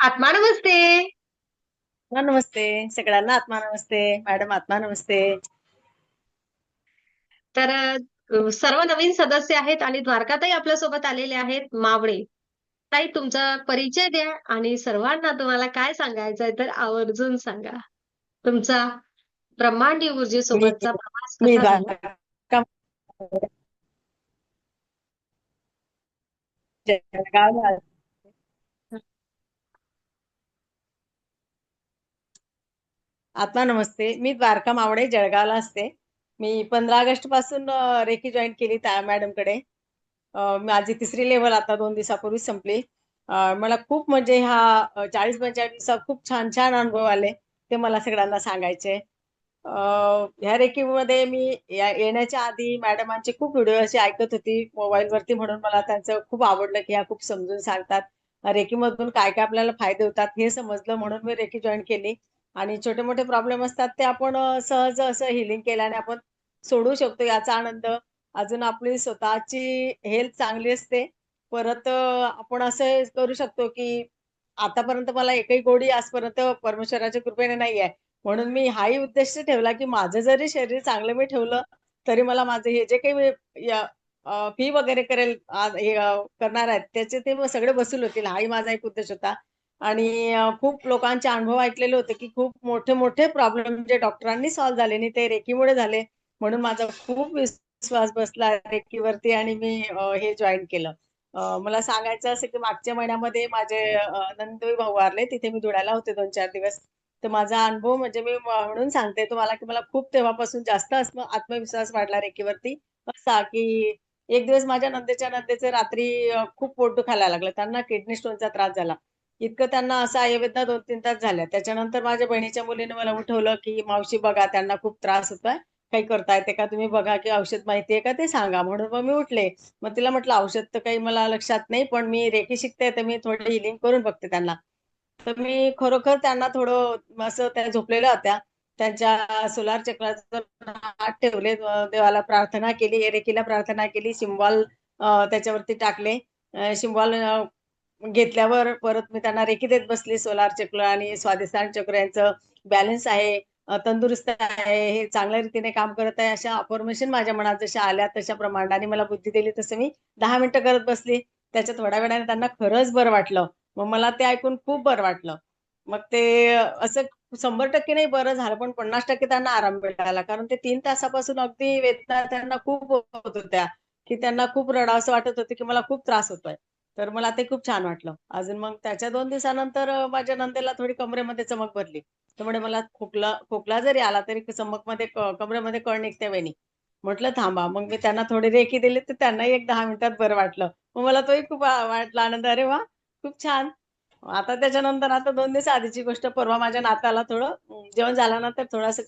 आत्मा नमस्ते. आत्मा नमस्ते. सगळ्यांना आत्मा नमस्ते. मॅडम आत्मा नमस्ते. तर सर्व नवीन सदस्य आहेत आणि द्वारकाताई आपल्यासोबत आलेले आहेत मावळे. ताई तुमचा परिचय द्या आणि सर्वांना तुम्हाला काय सांगायचंय तर आवर्जून सांगा. तुमचा ब्रह्मांडी मी ऊर्जेसोबतचा प्रवास मी कसा झाला? द्वारका जळगाव आत्मा नमस्ते. मी द्वारका मावडे जळगावला असते. मी 15 ऑगस्ट पासून रेकी जॉईन केली त्या मॅडमकडे. माझी तिसरी लेवल आता 2 दिवसापूर्वी संपली. मला खूप म्हणजे ह्या 40-45 दिवसात खूप छान छान अनुभव आले. ते मला सगळ्यांना सांगायचे. ह्या रेकीमध्ये मी येण्याच्या आधी मॅडमांचे खूप व्हिडिओ असे ऐकत होती मोबाईलवरती, म्हणून मला त्यांचं खूप आवडलं की ह्या खूप समजून सांगतात. रेकीमधून काय काय आपल्याला फायदे होतात हे समजलं, म्हणून मी रेकी जॉईन केली. आणि छोटे मोठे प्रॉब्लेम असतात ते आपण सहज असं हिलिंग केल्याने आपण सोडवू शकतो, याचा आनंद. अजून आपली स्वतःची हेल्थ चांगली असते. परत आपण असं करू शकतो की आतापर्यंत मला एकही गोडी आजपर्यंत परमेश्वराच्या कृपेने नाही आहे. म्हणून मी हाही उद्देश ठेवला की माझं जरी शरीर चांगलं मी ठेवलं तरी मला माझं हे जे काही फी वगैरे करेल करणार आहेत त्याचे ते सगळे वसूल होतील, हाही माझा एक उद्देश होता. आणि खूप लोकांचे अनुभव ऐकलेले होते की खूप मोठे मोठे प्रॉब्लेम जे डॉक्टरांनी सॉल्व्ह झाले नाही ते रेकीमुळे झाले. म्हणून माझा खूप विश्वास बसला रेकीवरती आणि मी हे जॉईन केलं. मला सांगायचं असं की मागच्या महिन्यामध्ये माझे नंदोई भाऊ वारले, तिथे मी धुळ्याला होते 2-4 दिवस. तर माझा अनुभव म्हणजे मी म्हणून सांगते तुम्हाला की मला खूप तेव्हापासून जास्त आत्मविश्वास वाढला रेकीवरती. असा की एक दिवस माझ्या नंदेचे रात्री खूप पोट दुखायला लागलं, त्यांना किडनी स्टोनचा त्रास झाला. इतकं त्यांना असं आयुर्वेदा 2-3 तास झाल्या. त्याच्यानंतर माझ्या बहिणीच्या मुलीने मला उठवलं की मावशी बघा त्यांना खूप त्रास होतोय, काही करता येते का, तुम्ही बघा की औषध माहितीये का ते सांगा. म्हणून मग मी उठले. मग तिला म्हटलं औषध तर काही मला लक्षात नाही, पण मी रेकी शिकते तर मी थोडी हिलिंग करून बघते त्यांना. तर मी खरोखर त्यांना थोडं असं त्या झोपलेल्या होत्या, त्यांच्या सोलार चक्रावर हात ठेवले, देवाला प्रार्थना केली, रेकीला प्रार्थना केली, शिंबॉल त्याच्यावरती टाकले. शिंबॉल घेतल्यावर परत मी त्यांना रेकी देत बसली. सोलार चक्र आणि स्वादिष्टान चक्र यांचं बॅलन्स आहे, तंदुरुस्त आहे, हे चांगल्या रीतीने काम करत आहे, अशा अफर्मेशन माझ्या मनात जशा आल्या तशा प्रमाणाने मला बुद्धी दिली तसं मी 10 मिनिटं करत बसली. त्याच्या थोड्या वेळाने त्यांना खरंच बरं वाटलं. मग मला ते ऐकून खूप बरं वाटलं. मग ते असं 100% नाही बरं झालं, पण 50% त्यांना आराम मिळाला. कारण ते 3 तासापासून अगदी वेदना त्यांना खूप होत होत्या, की त्यांना खूप रडावंसं वाटत होतं, की मला खूप त्रास होतोय. तर मला ते खूप छान वाटलं. अजून मग त्याच्या 2 दिवसानंतर माझ्या नंदेला थोडी कमरेमध्ये चमक भरली. त्यामुळे मला खोकला खोकला जरी आला तरी चमकमध्ये कमरेमध्ये कळ निघते वहिनी. म्हटलं थांबा. मग मी त्यांना थोडी रेकी दिली तर त्यांनाही एक 10 मिनिटात बरं वाटलं. मग मला तोही खूप वाटला आनंद. अरे वा, खूप छान. आता त्याच्यानंतर आता 2 दिवस आधीची गोष्ट, परवा माझ्या नाताला थोडं जेवण झाल्यानंतर थोडासा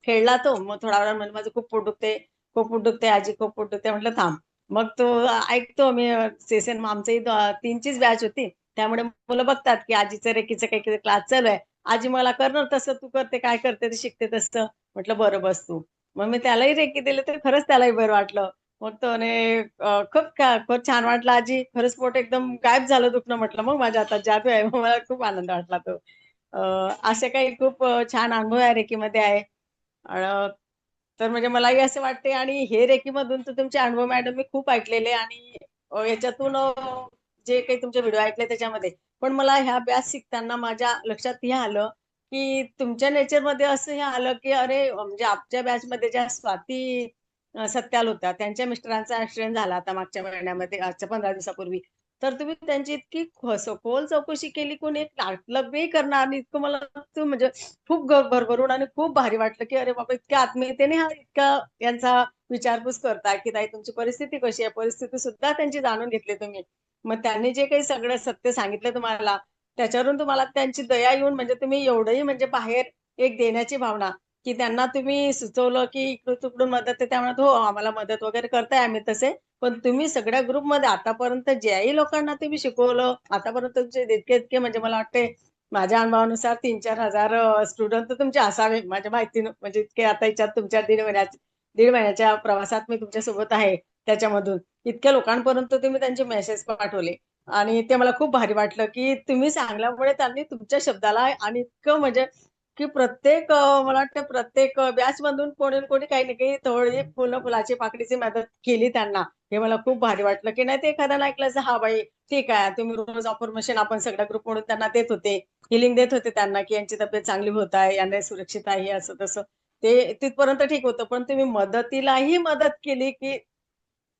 खेळला तो. मग थोडा वेळ म्हणजे माझं खूप पोट दुखते, खूप पोट दुखते आजी, खूप पोट दुखते. म्हटलं थांब. मग तो ऐकतो मी सेशन, मग आमची 3चीच बॅच होती. त्यामुळे मुलं बघतात की आजीचं रेकीचं काही क्लास चालू आहे. आजी मला कर ना तसं, तू करते काय करते ते शिकते तसं. म्हटलं बरं बस तू. मग मी त्यालाही रेकी दिली तर खरंच त्यालाही बरं वाटलं. मग तो म्हणे खूप छान वाटलं आजी, खरंच पोट एकदम गायब झालं दुखणं. म्हटलं मग माझ्या हातात जादू आहे. मग मला खूप आनंद वाटला तो. असे काही खूप छान अनुभव आहे रेकीमध्ये आहे. अ, तर म्हणजे मलाही असं वाटते, आणि हे रेकीमधून तर तुमचे अनुभव मॅडम मी खूप ऐकलेले, आणि याच्यातून जे काही तुमचे व्हिडिओ ऐकले त्याच्यामध्ये, पण मला ह्या बॅच शिकताना माझ्या लक्षात हे आलं की तुमच्या नेचरमध्ये असं हे आलं की अरे म्हणजे आमच्या बॅचमध्ये ज्या स्वाती सत्याल होत्या, त्यांच्या मिस्टरांचा ऍक्सिडेंट झाला आता मागच्या महिन्यामध्ये, आजच्या 15 दिवसापूर्वी. तर तुम्ही त्यांची इतकी सखोल चौकशी केली, कोणी एक नाटलगही करणार नाही, इतकं मला म्हणजे खूप भरभरून आणि खूप भारी वाटलं की अरे बाबा, इतक्या आत्मीयतेने हा इतका यांचा विचारपूस करता की ताई तुमची परिस्थिती कशी आहे, परिस्थिती सुद्धा त्यांची जाणून घेतली तुम्ही. मग त्यांनी जे काही सगळं सत्य सांगितलं तुम्हाला, त्याच्यावरून तुम्हाला त्यांची दया येऊन म्हणजे तुम्ही एवढंही म्हणजे बाहेर एक देण्याची भावना, की त्यांना तुम्ही सुचवलं की इकडून तिकडून मदत आहे, त्यामुळे हो आम्हाला मदत वगैरे करताय आम्ही तसे. पण तुम्ही सगळ्या ग्रुपमध्ये आतापर्यंत ज्याही लोकांना तुम्ही शिकवलं आतापर्यंत, तुमचे इतके इतके म्हणजे मला वाटते माझ्या अनुभवानुसार 3-4 हजार स्टुडंट तर तुमचे असावे माझ्या माहितीनं. म्हणजे इतके आता याच्यात तुमच्या दीड महिन्याच्या प्रवासात मी तुमच्या सोबत आहे, त्याच्यामधून इतक्या लोकांपर्यंत तुम्ही त्यांचे मेसेज पाठवले. आणि ते मला खूप भारी वाटलं, की तुम्ही सांगल्यामुळे त्यांनी तुमच्या शब्दाला आणि इतकं म्हणजे की प्रत्येक मला वाटतं प्रत्येक बॅचमधून कोणी ना कोणी काही ना काही थोडी फुलाची पाकळीची मदत केली त्यांना. हे मला खूप भारी वाटलं, की नाही ते एखाद्यानं ऐकलं असं, "हां बाई, ठीक आहे." तुम्ही रोज अफर्मेशन आपण सगळा ग्रुप म्हणून त्यांना देत होते. हिलिंग देत होते त्यांना, की यांची तब्येत चांगली होत आहे, यांना सुरक्षित आहे, हे असं तसं. ते तिथपर्यंत ठीक होतं. पण तुम्ही मदतीलाही मदत केली, की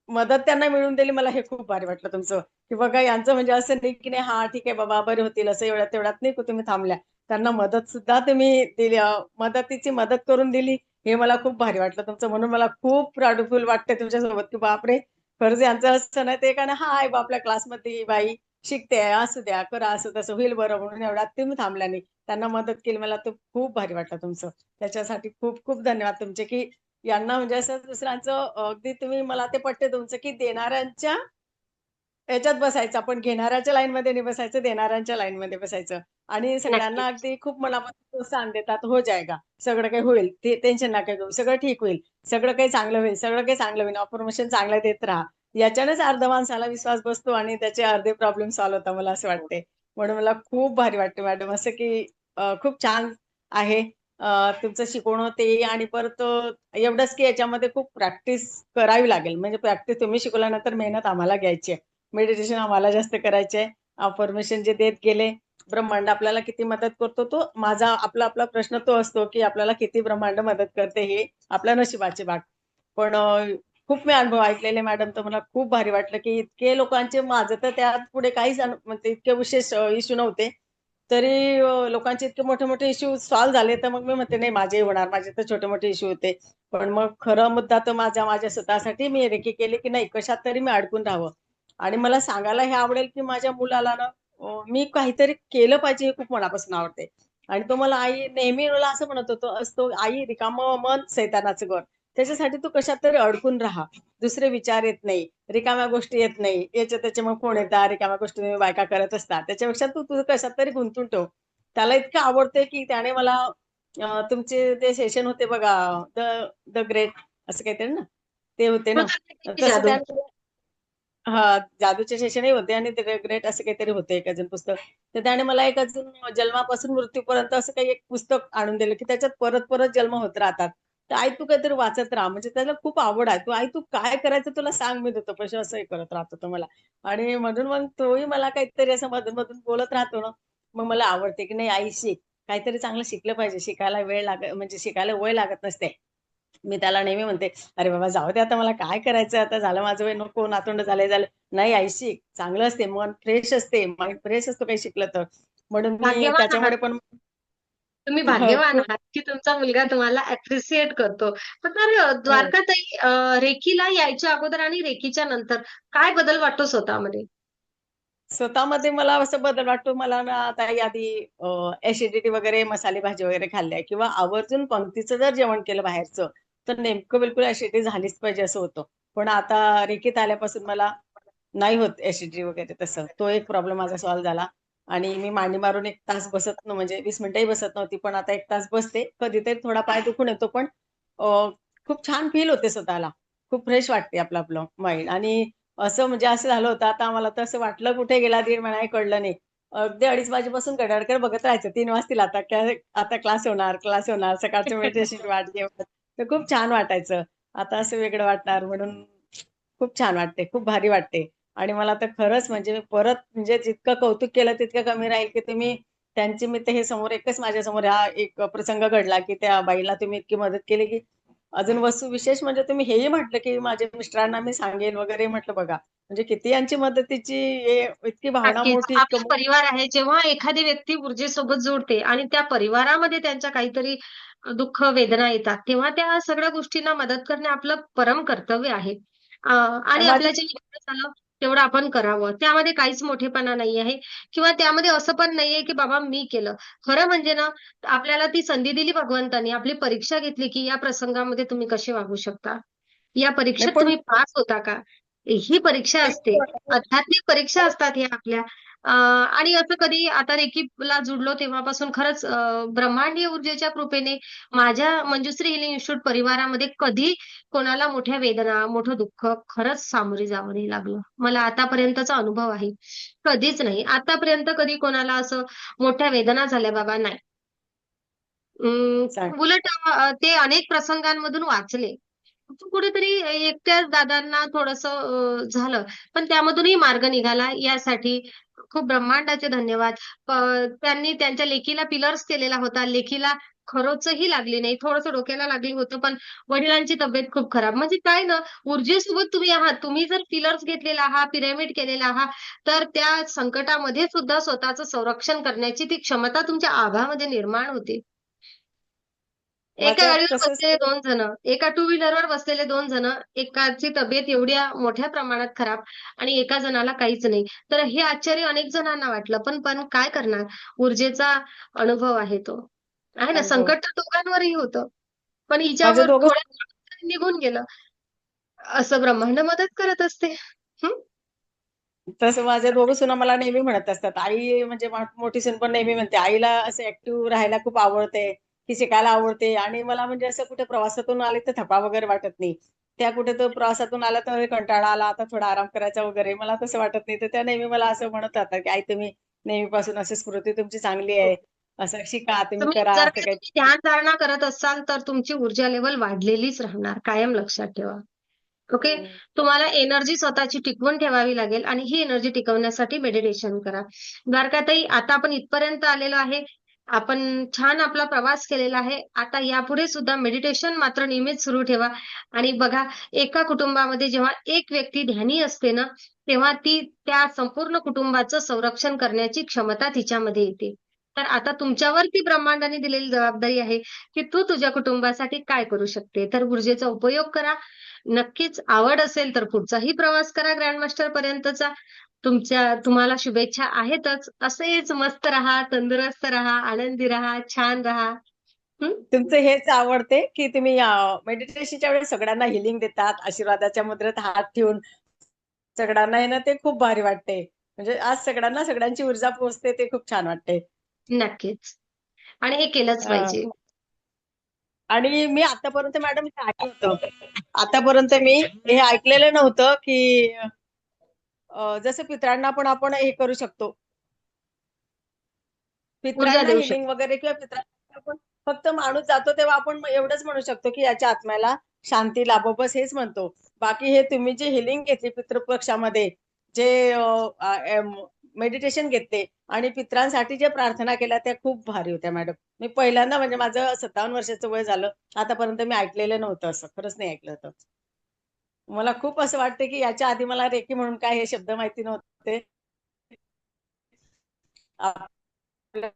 मदत त्यांना मिळवून दिली. मला हे खूप भारी वाटलं तुमचं, की बघा यांचं म्हणजे असं नाही, की नाही हां, ठीक आहे बाबा बरे होतील असं एवढ्यात-तेवढ्यात नाही का तुम्ही थांबल्या. त्यांना मदत सुद्धा तुम्ही दिली मदतीची मदत करून दिली. हे मला खूप भारी वाटलं तुमचं. म्हणून मला खूप प्राउडफुल वाटतंय तुमच्यासोबत, की बापरे! खरंच यांचं असं नाही ते का ना हां, आहे आपल्या क्लासमधली ही बाई शिकते आहे, असू द्या, करा असं तसं होईल बरं म्हणून एवढ्यात तुम्ही थांबल्या नाही. त्यांना मदत केली. मला तर खूप भारी वाटलं तुमचं. त्याच्यासाठी खूप खूप धन्यवाद तुमचे, की यांना म्हणजे असं दुसऱ्यांचं अगदी तुम्ही मला ते पटते तुमचं, की देणाऱ्यांच्या ह्याच्यात बसायचं. आपण घेणाऱ्याच्या लाईनमध्ये नाही बसायचं, देणाऱ्यांच्या लाईनमध्ये बसायचं आणि सगळ्यांना नक्कीच. अगदी खूप मनापासून प्रोत्साहन देतात. हो जाएगा. सगळं काही होईल. ते टेन्शन नका घेऊ. सगळं ठीक होईल. सगळं काही चांगलं होईल. सगळं काही चांगलं होईल. अफर्मेशन चांगलं देत राहा. याच्यानेच अर्ध्या माणसाला विश्वास बसतो आणि त्याचे अर्धे प्रॉब्लेम सॉल्व्ह होतात मला असं वाटते. म्हणून मला खूप भारी वाटते मॅडम असं की खूप छान आहे. तुमचं शिकवणं ते आणि परत एवढंच की याच्यामध्ये खूप प्रॅक्टिस करावी लागेल. म्हणजे प्रॅक्टिस तुम्ही शिकवल्यानंतर मेहनत आम्हाला घ्यायची आहे. मेडिटेशन आम्हाला जास्त करायचे आहे. अफर्मेशन जे देत गेले, ब्रह्मांड आपल्याला किती मदत करतो तो माझा आपला प्रश्न तो असतो, की आपल्याला किती ब्रह्मांड मदत करते हे आपल्या नशिबाची बात. पण खूप मी अनुभव ऐकलेले मॅडम तर मला खूप भारी वाटलं, की इतके लोकांचे माझं तर त्यात पुढे काहीच म्हणजे इतके विशेष इश्यू नव्हते. तरी लोकांचे इतके मोठे-मोठे इश्यू सॉल्व्ह झाले, तर मग मी म्हणते नाही माझेही होणार. माझे तर छोटे-मोठे इश्यू होते. पण मग खरा मुद्दा तर माझ्या स्वतःसाठी मी रेकी केली, की नाही कशात तरी मी अडकून राहावं. आणि मला सांगायला हे आवडेल, की माझ्या मुलाला ना मी काहीतरी केलं पाहिजे हे खूप मनापासून आवडते. आणि तो मला आई नेहमी मला असं म्हणत असतो, "आई रिकामं मन सैतानाचं घर. त्याच्यासाठी तू कशात तरी अडकून राहा. दुसरे विचार येत नाही, रिकाम्या गोष्टी येत नाही. याचे त्याचे मग फोन येतात, रिकाम्या गोष्टी तुम्ही बायका करत असतात. त्याच्यापेक्षा तू तुझं कशात तरी गुंतून ठेव." त्याला इतकं आवडतंय, की त्याने मला तुमचे ते सेशन होते बघा, द द ग्रेट असं काहीतरी ना? ते होते ना. कृतज्ञतेची तसं जादू. त्याने हां, जादूचे सेशनही होते आणि ते ग्रेट असं काहीतरी होतं एक अजून पुस्तक. तर त्याने मला एक अजून जन्मापासून मृत्यूपर्यंत असं काही एक पुस्तक आणून दिलं, की त्याच्यात परत-परत जन्म होत राहतात. तर आई तू काहीतरी वाचत राहा. म्हणजे त्याला खूप आवड आहे. "तू आई तू काय करायचं तुला सांग मी देतो पैसे." असंही करत राहतो तो मला. आणि म्हणून मग तोही मला काहीतरी असं मधून-मधून बोलत राहतो ना, मग मला आवडते, की नाही आई शिक. काहीतरी चांगलं शिकलं पाहिजे. शिकायला वेळ म्हणजे शिकायला वय लागत नसते. मी त्याला नेहमी म्हणते, "अरे बाबा जाऊ दे आता मला काय करायचं आता झालं माझं वय नको नातवंड झालंय झालं." "नाही आई शिक, चांगलं असते, मन फ्रेश असते, माइंड फ्रेश असतो काही शिकलं तर." म्हणून मी भाग्यवान आहात. त्याच्यामुळे पण तुम्ही हं, भाग्यवान खूप आहात, की तुमचा मुलगा तुम्हाला अप्रिशिएट करतो. पण तर हं. द्वारकाताई रेकीला यायच्या अगोदर आणि रेकीच्या नंतर काय बदल वाटतो स्वतःमध्ये? स्वतःमध्ये मला असं बदल वाटतो मला ना आता आधी ॲसिडिटी वगैरे मसाले भाजी वगैरे खाल्ल्या किंवा आवर्जून पंक्तीचं जर जेवण केलं बाहेरचं, तर नेमकं बिलकुल ॲसिडिटी झालीच पाहिजे असं होतं. पण आता रेकीत आल्यापासून मला नाही होत ॲसिडिटी वगैरे तसं. तो एक प्रॉब्लेम माझा सॉल्व्ह झाला आणि मी मांडी मारून 1 तास बसत म्हणजे 20 मिनिटंही बसत नव्हती. पण आता 1 तास बसते. कधीतरी थोडा पाय दुखून येतो, पण खूप छान फील होते स्वतःला. खूप फ्रेश वाटते आपलं माइंड आणि असं म्हणजे असं झालं होतं, आता आम्हाला तर असं वाटलं कुठे गेला दीड महिना हे कळलं नाही. अगदी 2:30 वाजेपासून घड्याळाकडे बघत राहायचं. 3 वाजतील आता काय आता क्लास होणार. सकाळचं मेडिटेशनची वाट जेवण. तर खूप छान वाटायचं. आता असं वेगळं वाटणार म्हणून खूप छान वाटते. खूप भारी वाटते. आणि मला तर खरंच म्हणजे मी परत म्हणजे जितकं कौतुक केलं तितकं कमी राहील, की तुम्ही त्यांची मी तर हे समोर एकच माझ्यासमोर हा एक प्रसंग घडला, की त्या बाईला तुम्ही इतकी मदत केली, की अजून वस्तू विशेष म्हणजे तुम्ही हेही म्हटलं, की माझ्या मिस्टरांना मी सांगेन वगैरे म्हटलं बघा. म्हणजे किती यांची मदतीची हे इतकी भावना नक्कीच. मोठी, आपला परिवार आहे. जेव्हा एखादी व्यक्ती ऊर्जेसोबत जुळते आणि त्या परिवारामध्ये त्यांच्या काहीतरी दुःख, वेदना येतात, तेव्हा त्या सगळ्या गोष्टींना मदत करणे आपलं परम कर्तव्य आहे. आणि आणि माझी आपल्याच्याने जेवढं झालं तेवढं आपण करावं. त्यामध्ये काहीच मोठेपणा नाही आहे किंवा त्यामध्ये असं पण नाहीये, की बाबा मी केलं. खरं म्हणजे ना, आपल्याला ती संधी दिली भगवंतानी, आपली परीक्षा घेतली, की या प्रसंगामध्ये तुम्ही कसे वागू शकता. या नाही परीक्षेत पण तुम्ही पास होता का? ही परीक्षा असते. आध्यात्मिक परीक्षा असतात ह्या आपल्या. आणि असं कधी आता रेकीला जुडलो तेव्हापासून खरंच ब्रह्मांडीय ऊर्जेच्या कृपेने माझ्या मंजुश्री हिलिंग इन्स्टिट्यूट परिवारामध्ये कधी कोणाला मोठ्या वेदना, मोठं दुःख खरंच सामोरे जावं नाही लागलं. मला आतापर्यंतचा अनुभव आहे. कधीच नाही. आतापर्यंत कधी कोणाला असं मोठ्या वेदना झाल्या बाबा नाही. सांग. उलट ते अनेक प्रसंगांमधून वाचले. कुठेतरी एकट्याच दादांना थोडंसं झालं. पण त्यामधूनही मार्ग निघाला. यासाठी खूप ब्रह्मांडाचे धन्यवाद. त्यांनी त्यांच्या लेकीला पिलर्स केलेला होता. लेकीला खरोचही लागली नाही. थोडंसं डोक्याला लागलं होतं, पण वडिलांची तब्येत खूप खराब. म्हणजे काय ना, ऊर्जेसोबत तुम्ही आहात. तुम्ही जर पिलर्स घेतलेला आहात, पिरॅमिड केलेला आहात, तर त्या संकटामध्ये सुद्धा स्वतःचं संरक्षण करण्याची ती क्षमता तुमच्या आभामध्ये निर्माण होते. एका माझ्यात गाडीवर तसंच बसलेले 2 जण, एका टू व्हीलरवर बसलेले 2 जण, एकाची तब्येत एवढ्या मोठ्या प्रमाणात खराब आणि एका जणाला काहीच नाही. तर हे आश्चर्य अनेक जणांना वाटलं. पण पण काय करणार? ऊर्जेचा अनुभव आहे तो. आहे ना, अनुभव. संकट तर दोघांवरही होतं. पण माझे हिच्यावर दोघं थोड्या वेळात निघून गेलं. असं ब्रह्मांड मदत करत असते. हं. तसं माझ्या दोघं सुना मला नेहमी म्हणत असतात. आई म्हणजे मोठी सून पण नेहमी म्हणते, आईला असं ऍक्टिव्ह राहायला खूप आवडते, की शिकायला आवडते आणि मला म्हणजे असं कुठे प्रवासातून आले तर थकवा वगैरे वाटत नाही. त्या कुठे तर प्रवासातून आला तर कंटाळा आला, आता थोडा आराम करायचा वगैरे मला तसं वाटत नाही. तर त्या नेहमी मला असं म्हणत राहतात, की आई तुम्ही नेहमीपासून अशी स्मृती तुमची चांगली आहे. असं शिका, तुम्ही तुम्ही करा जर असं का काही. तुम्ही ध्यानधारणा करत असाल, तर तुमची ऊर्जा लेव्हल वाढलेलीच राहणार. कायम लक्षात ठेवा. ओके. हम्म. तुम्हाला एनर्जी स्वतःची टिकवून ठेवावी लागेल आणि ही एनर्जी टिकवण्यासाठी मेडिटेशन करा. द्वारकाताई, आता आपण इथपर्यंत आलेलो आहे. आपण छान आपला प्रवास केलेला आहे. आता यापुढे सुद्धा मेडिटेशन मात्र नियमित सुरू ठेवा आणि बघा, एका कुटुंबामध्ये जेव्हा एक व्यक्ती ध्यानी असते ना, तेव्हा ती त्या संपूर्ण कुटुंबाचं संरक्षण करण्याची क्षमता तिच्यामध्ये येते. तर आता तुमच्यावर ती ब्रह्मांडाने दिलेली जबाबदारी आहे, की तू तुझ्या कुटुंबासाठी काय करू शकते. तर ऊर्जेचा उपयोग करा. नक्कीच आवड असेल तर पुढचाही प्रवास करा ग्रँडमास्टर पर्यंतचा. तुम्हाला शुभेच्छा आहेतच. असेच मस्त राहा, तंदुरुस्त राहा, आनंदी राहा, छान राहा. हं. तुमचं हेच आवडते, की तुम्ही मेडिटेशनच्या वेळेस सगळ्यांना हिलिंग देतात, आशीर्वादाच्या मुद्रेत हात ठेवून सगळ्यांना आहे ना, ते खूप भारी वाटते. म्हणजे आज सगळ्यांना सगळ्यांची ऊर्जा पोहोचते, ते खूप छान वाटते. नक्कीच. आणि हे केलंच अ, पाहिजे. आणि मी आतापर्यंत मॅडम हे ऐकलं होतं. आतापर्यंत मी हे ऐकलेलं नव्हतं, की जसं पितरांना पण आपण हे करू शकतो. ऊर्जा पितरांना देऊ हिलिंग शकतो. वगैरे किंवा पितरांना आपण फक्त माणूस जातो तेव्हा आपण एवढंच म्हणू शकतो, की याच्या आत्म्याला शांती लाभो, बस हेच म्हणतो. बाकी हे तुम्ही जे हिलिंग घेतली पितृपक्षामध्ये, जे मेडिटेशन घेतले आणि पितरांसाठी जे प्रार्थना केल्या त्या खूप भारी होत्या मॅडम. मी पहिल्यांदा म्हणजे माझं 57 वर्षाचं वय झालं. आतापर्यंत मी ऐकलेलं नव्हतं असं. खरंच नाही ऐकलं होतं. मला खूप असं वाटतं, की याच्या आधी मला रेकी म्हणून काय हे शब्द माहिती नव्हते. आपल्या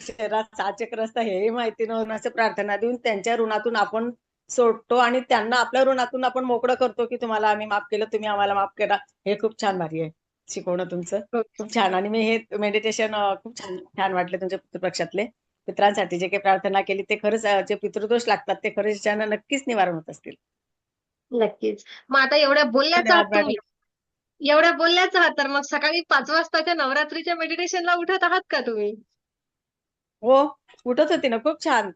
शहरात 6 चक्र असतात हेही माहिती नव्हतं. असं प्रार्थना देऊन त्यांच्या ऋणातून आपण सोडतो आणि त्यांना आपल्या ऋणातून आपण मोकळं करतो, की तुम्हाला आम्ही माफ केलं, तुम्ही आम्हाला माफ करा. हे खूप छान भारी आहे शिकवणं तुमचं. खूप छान आणि मी हे मेडिटेशन खूप छान छान वाटले तुमच्या पितृपक्षातले. पितरांसाठी जे काही प्रार्थना केली ते खरंच जे पितृदोष लागतात ते खरंच याच्यानं नक्कीच निवारण होत असतील. नक्कीच. मग आता एवढ्या बोलल्याच आहात धन्यवाद मॅडम. तुम्ही. एवढ्या बोलल्याच आहात, तर मग सकाळी 5 वाजताच्या नवरात्रीच्या मेडिटेशनला उठत आहात का तुम्ही? हो, उठत होती ना खूप छान.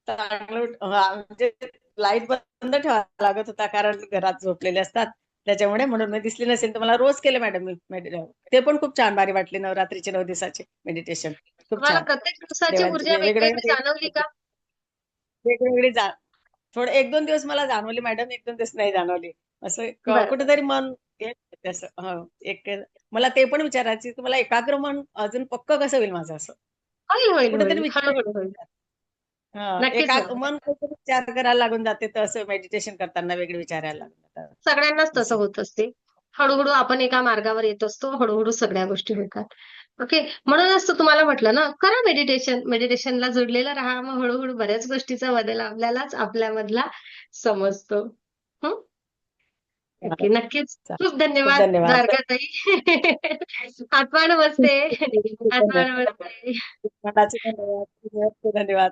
चांगलं म्हणजे लाईट बंद ठेवावा लागत होता कारण घरात झोपलेले असतात. त्याच्यामुळे म्हणून मी दिसली नसेल तर मला रोज केलं मॅडम मी ते पण खूप छान भारी वाटले नवरात्रीचे 9 दिवसाचे मेडिटेशन. खूप तुम्हाला छान. प्रत्येक दिवसाची देवांची ऊर्जा वेगवेगळी वेगवेगळे जाणवली का? वेगवेगळी थोडं 1-2 दिवस मला जाणवली मॅडम, 1-2 दिवस नाही जाणवली. असं बरं. कुठेतरी मन हे असं एक मला ते पण विचारायचं की मला एकाग्र मन अजून पक्क कसं होईल माझं असं. होईल, होईल, कुठेतरी होईल. विचार हळू-हळू होईल. एका नक्कीच होणार. मन काहीतरी विचार करायला लागून जाते तसं मेडिटेशन करताना वेगळे विचारायला लागून जातात. सगळ्यांनाच तसं असं. होत असते. हळू-हळू आपण एका मार्गावर येत असतो. हळू-हळू सगळ्या गोष्टी होतात. ओके. म्हणूनच तर तुम्हाला म्हटलं ना, करा मेडिटेशन. मेडिटेशनला जुडलेलं राहा. मग हळू-हळू बऱ्याच गोष्टीचा बदल आपल्यालाच आपल्यामधला समजतो. हं. ओके. नक्कीच. खूप खूप धन्यवाद धन्यवाद. द्वारकाताई. आत्मा नमस्ते. खूप आत्मा धन्यवाद. नमस्ते. मनाचे धन्यवाद. धन्यवाद.